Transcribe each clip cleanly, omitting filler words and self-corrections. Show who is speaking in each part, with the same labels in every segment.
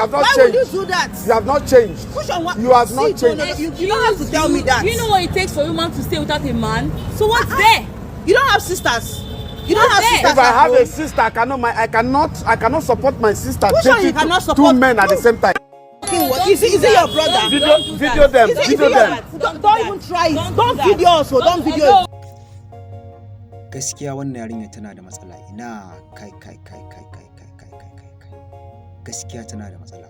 Speaker 1: You have not
Speaker 2: Why
Speaker 1: changed.
Speaker 2: would you do that?
Speaker 1: You have not changed.
Speaker 2: You
Speaker 1: have not changed.
Speaker 2: You don't have to tell me that.
Speaker 3: You know what it takes for a woman to stay without a man? So what's there?
Speaker 2: You don't have sisters. You don't have sisters.
Speaker 1: If I have a sister, I cannot support my sister dating two men at the same time.
Speaker 2: Is it your brother?
Speaker 1: Video them.
Speaker 2: Don't even try it. Don't video also. Don't video it.
Speaker 4: Gaskiya wannan yarinya tana da matsala. Ina kai. Gaskiya tana da matsala.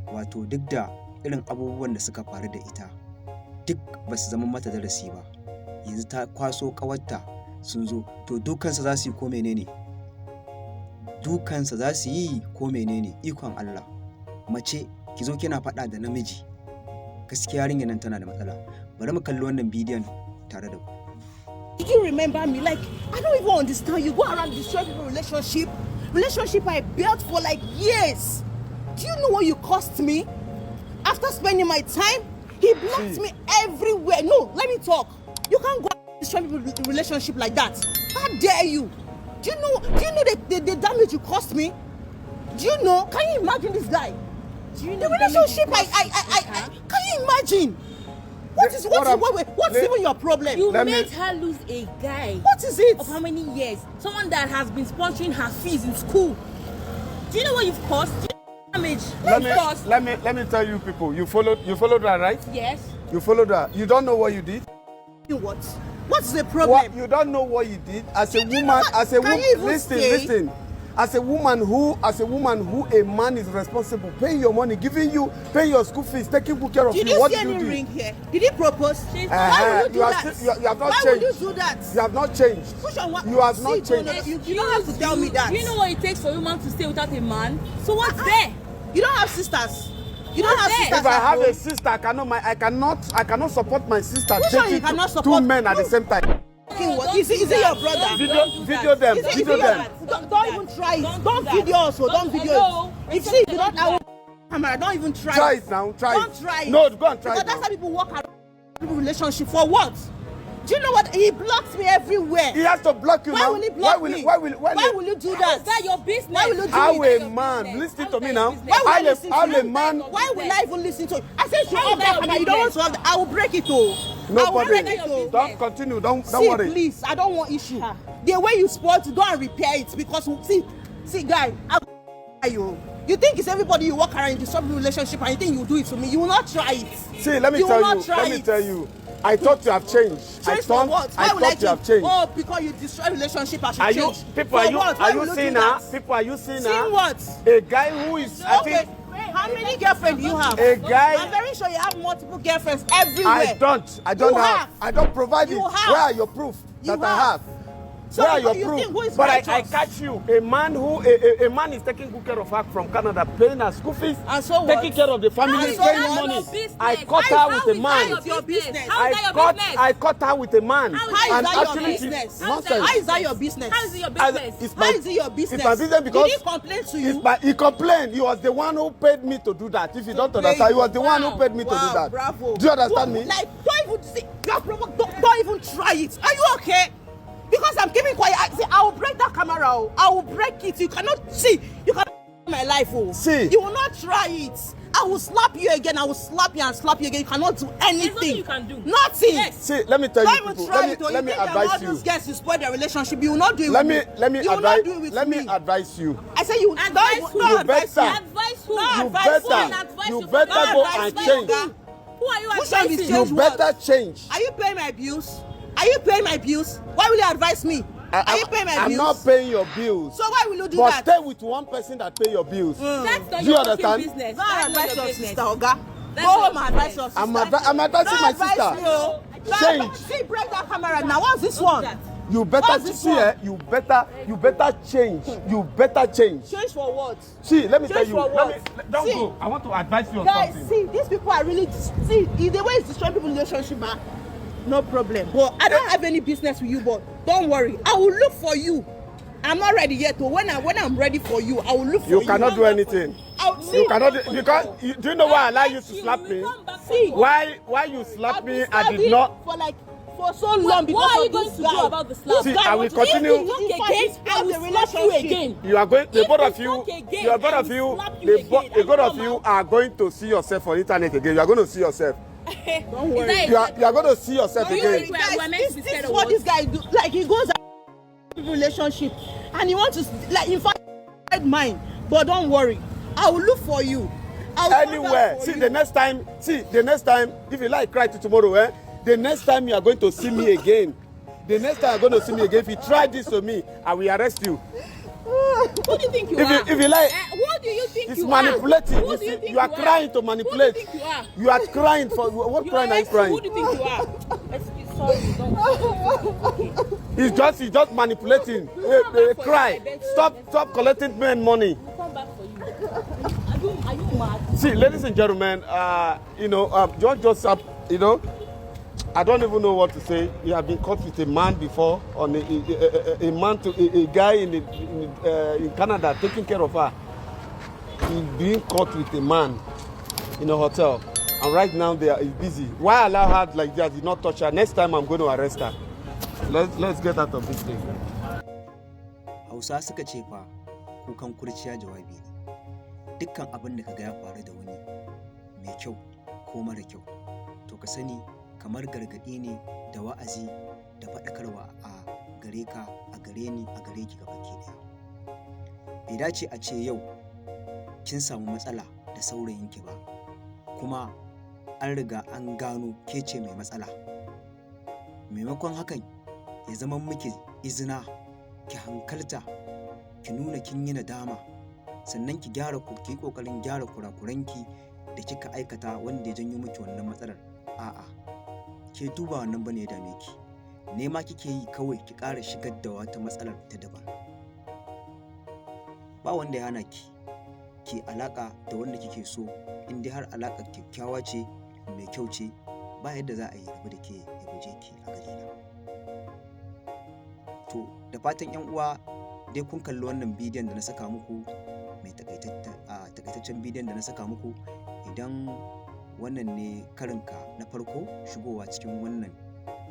Speaker 4: Wato duk da irin abubuwan da suka faru da ita, duk ba su zama mata darasi ba. Yanzu ta kwaso kawarta sun zo, to dukansa za su yi ko menene? Dukansa za su yi ko menene? Ikon Allah. Mace ki zo kina faɗa da namiji. Gaskiya yarinya nan tana da matsala. Bari mu kalli wannan bidiyon tare da ku.
Speaker 2: Did you remember me? Like, I don't even understand. You go around destroying people's relationship I built for like years. Do you know what you cost me? After spending my time, he blocked me everywhere. No, let me talk. You can't go and destroy people's relationship like that. How dare you? Do you know the damage you cost me? Do you know? Can you imagine this guy? Do you know the relationship can you imagine? What's even your problem?
Speaker 3: You made her lose a guy.
Speaker 2: What is it?
Speaker 3: Of how many years? Someone that has been sponsoring her fees in school. Do you know what you've cost? Do you know damage?
Speaker 1: Let me tell you people. You followed her, right?
Speaker 3: Yes.
Speaker 1: You followed her. You don't know what you did?
Speaker 2: What? What's the problem?
Speaker 1: You don't know what you did as a woman. Listen. As a woman who a man is responsible, paying your money, paying your school fees, taking good care of you. What did you do?
Speaker 2: Did you see any ring here? Did he propose?
Speaker 1: Why would you do that? You have not changed.
Speaker 2: Why would you do that?
Speaker 1: You have not changed. You have not changed.
Speaker 2: You don't have to tell me that.
Speaker 3: Do you know what it takes for a woman to stay without a man? So what's there?
Speaker 2: You don't have sisters. You don't have sisters.
Speaker 1: If I have a sister, I cannot support my sister dating two men at the same time.
Speaker 2: Is it your brother?
Speaker 1: Video them.
Speaker 2: Don't even try it. Don't video also. Don't video it. If you don't have camera, don't even try it.
Speaker 1: Try it now.
Speaker 2: Don't try it.
Speaker 1: No, go and try it.
Speaker 2: Because that's how people work around relationship. For what? Do you know what? He blocks me everywhere.
Speaker 1: He has to block you now.
Speaker 2: Why will he block me? Why will you do that?
Speaker 3: Is that your business?
Speaker 2: Why will you do
Speaker 1: How
Speaker 2: it?
Speaker 1: a man, listen to me now.
Speaker 2: Why will I listen to you?
Speaker 1: A man.
Speaker 2: Why will I even listen to you? I said you off that camera. You don't want to have that. I will break it all.
Speaker 1: No problem. Don't continue. Don't worry.
Speaker 2: Please, I don't want issue. The way you spoil to go and repair it, because see, guy, you think it's everybody you walk around in the sub relationship and you think you do it to me? You will not try it.
Speaker 1: See, let me tell you. I thought you have changed.
Speaker 2: Changed for what?
Speaker 1: I thought you have changed.
Speaker 2: Oh, because you destroy relationship, I should change.
Speaker 1: Are you seeing her? People, are you seeing her?
Speaker 2: Seeing what?
Speaker 1: A guy who is,
Speaker 2: okay. How many girlfriends do you have?
Speaker 1: A guy.
Speaker 2: I'm very sure you have multiple girlfriends everywhere.
Speaker 1: I don't have. I don't provide it. Where are your proof that I have?
Speaker 2: So
Speaker 1: where are your proof? But I catch you. A man is taking good care of her from Canada, paying her school fees,
Speaker 2: and so
Speaker 1: taking care of the family, paying money. I caught her with a man. I caught her with a man.
Speaker 2: How is that your business? How is that your business?
Speaker 3: How is it your business?
Speaker 2: How is it your business?
Speaker 1: It's my business because
Speaker 2: did he complain to you?
Speaker 1: He complained. He was the one who paid me to do that. If you don't understand, he was the one who paid me to do that.
Speaker 2: Bravo.
Speaker 1: Do you understand me?
Speaker 2: Like, don't even try it. Are you okay? Because I'm keeping quiet. I will break that camera. I will break it. You cannot see. You cannot my life.
Speaker 1: See.
Speaker 2: You will not try it. I will slap you again. I will slap you and slap you again. You cannot do anything.
Speaker 3: There's nothing you can do.
Speaker 2: Nothing.
Speaker 3: Yes.
Speaker 1: See, let me tell you people. Let me advise you.
Speaker 2: All those guys, you spoil their relationship. You will not do it
Speaker 1: let
Speaker 2: with
Speaker 1: me
Speaker 2: me.
Speaker 1: Let me advise you.
Speaker 2: I say you
Speaker 3: advise who?
Speaker 2: Don't advise me.
Speaker 3: Advise who?
Speaker 1: You better go and change.
Speaker 3: Who are you advising?
Speaker 1: You better change.
Speaker 2: Are you paying my bills? Are you paying my bills? Why will you advise me? Are you paying my bills?
Speaker 1: I'm not paying your bills.
Speaker 2: So why will you do
Speaker 1: that? But stay with one person that pay your bills.
Speaker 3: That's not
Speaker 1: do you
Speaker 3: your
Speaker 1: understand?
Speaker 3: business.
Speaker 2: Go and advise your sister, Oga.
Speaker 3: Go
Speaker 2: home and advise your sister.
Speaker 1: I'm advising my sister. Change.
Speaker 2: See, break that camera now. What's this one?
Speaker 1: You better see. You better change. You better change.
Speaker 2: Change for what?
Speaker 1: See, let me tell
Speaker 2: Change
Speaker 1: you.
Speaker 2: for what?
Speaker 1: Don't go. I want to advise you on
Speaker 2: guys,
Speaker 1: something.
Speaker 2: see, these people are really the way it's destroying people's relationship, man. No problem. But I don't have any business with you, but don't worry. I will look for you. I'm not ready yet, but when I'm ready for you, I will look for you.
Speaker 1: You cannot do anything. You cannot do, because do you know why I allow you to slap me?
Speaker 2: See,
Speaker 1: why you slap me? I did not.
Speaker 2: For like for so long because
Speaker 3: what are you
Speaker 2: of
Speaker 3: going
Speaker 2: this
Speaker 3: to
Speaker 2: guy.
Speaker 3: do about the slap?
Speaker 1: See, I will continue.
Speaker 3: If you talk again, I will slap you again.
Speaker 1: You are going. The
Speaker 3: If
Speaker 1: both
Speaker 3: you
Speaker 1: of you,
Speaker 3: talk again,
Speaker 1: you are both
Speaker 3: I
Speaker 1: of
Speaker 3: will
Speaker 1: you,
Speaker 3: slap you again.
Speaker 1: the both
Speaker 3: Are
Speaker 1: of
Speaker 3: you
Speaker 1: you
Speaker 3: normal?
Speaker 1: are going to see yourself on internet again. You are going to see yourself.
Speaker 2: Don't worry.
Speaker 3: Is that
Speaker 1: You are going to see yourself
Speaker 3: Do you
Speaker 1: again.
Speaker 3: think we are meant to be
Speaker 2: This
Speaker 3: scared
Speaker 2: is
Speaker 3: of
Speaker 2: what
Speaker 3: what?
Speaker 2: this guy do. Like he goes out relationship and he wants to like in fact mine. But don't worry, I will look for you. I'll come
Speaker 1: Anywhere.
Speaker 2: back for
Speaker 1: See
Speaker 2: you.
Speaker 1: the next time. If you like, cry to tomorrow. The next time you are going to see me again. The next time you are going to see me again. If you try this to me, I will arrest you.
Speaker 3: Who do you think you
Speaker 1: If
Speaker 3: are?
Speaker 1: you like,
Speaker 3: Who do you think
Speaker 1: it's
Speaker 3: you
Speaker 1: manipulating.
Speaker 3: are? Who
Speaker 1: You
Speaker 3: do you
Speaker 1: see,
Speaker 3: think
Speaker 1: you are crying to manipulate.
Speaker 3: Who do you think you are?
Speaker 1: You are crying for what?
Speaker 3: You
Speaker 1: Crying are you crying?
Speaker 3: Who do you think you are? Sorry, don't.
Speaker 1: He's just manipulating. Cry. Stop collecting men money.
Speaker 3: We'll come back for you. Are you mad?
Speaker 1: See, ladies and gentlemen, I don't even know what to say. You have been caught with a man before, on a guy in Canada taking care of her. He's being caught with a man in a hotel, and right now he's busy. Why allow her like that? Did not touch her. Next time I'm going to arrest her. Let's get out of this thing.
Speaker 4: Hausa suka ce fa kukan kurciya jawabi ne. Dukkan abin da kaga ya faru da wani mai kyau ko mara kyau to ka sani kamar gargaɗi ne da wa'azi da faɗakarwa a gare ka, a gare ni, a gare ki gabaki ɗaya. Bai dace a ce yau kin samu matsala da saurayinki ba, kuma an riga an gano ke ce mai matsala. Maimakon hakan ya zama miki izina, ki hankalta, ki nuna kin yi nadama, sannan ki yi ƙoƙarin gyara kurakuranki da kika aikata wanda ya janyo miki wannan matsalar. A'a, ke duba wannan bane ya dame ki, nema kike yi kawai ki ƙara shigar da wata matsalar ta daban. Ba wanda ya hana ki alaƙa da wanda kike so, in dai har alaƙar kyakkyawa ce, mai kyau ce, ba yadda za a yi rabu da ke ya guje ki a gare na. To da fatan 'yan uwa dai kun kalli wannan bidiyon da na saka muku, mai takaitaccen bidiyon da na saka muku. Idan wannan ne karinka na farko shigowa cikin wannan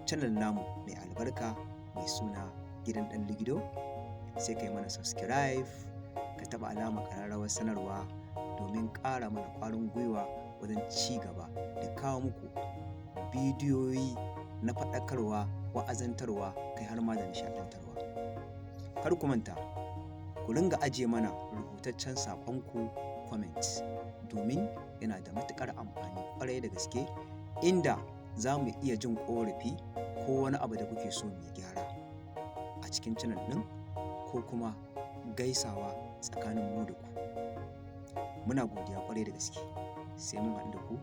Speaker 4: channel namu mai albarka mai suna gidan ɗan ligido, sai kai mana subscribe, ka taba alama ƙararrawar sanarwa domin ƙara mana ƙwarin gwiwa wajen ci gaba da kawo muku bidiyoyi na faɗakarwa, wa'azantarwa, kai har ma da nishaɗantarwa. Kar ku manta ku ringa ajiye mana rubutaccen saƙonku comment, domin yana da matuƙar amfani ƙwarai da gaske, inda za mu iya jin ƙorafi ko wani abu da kuke so mu gyara a cikin channel ɗin, ko kuma gaisawa tsakanin mu da ku. Muna godiya ƙwarai da gaske, sai mun haɗu da ku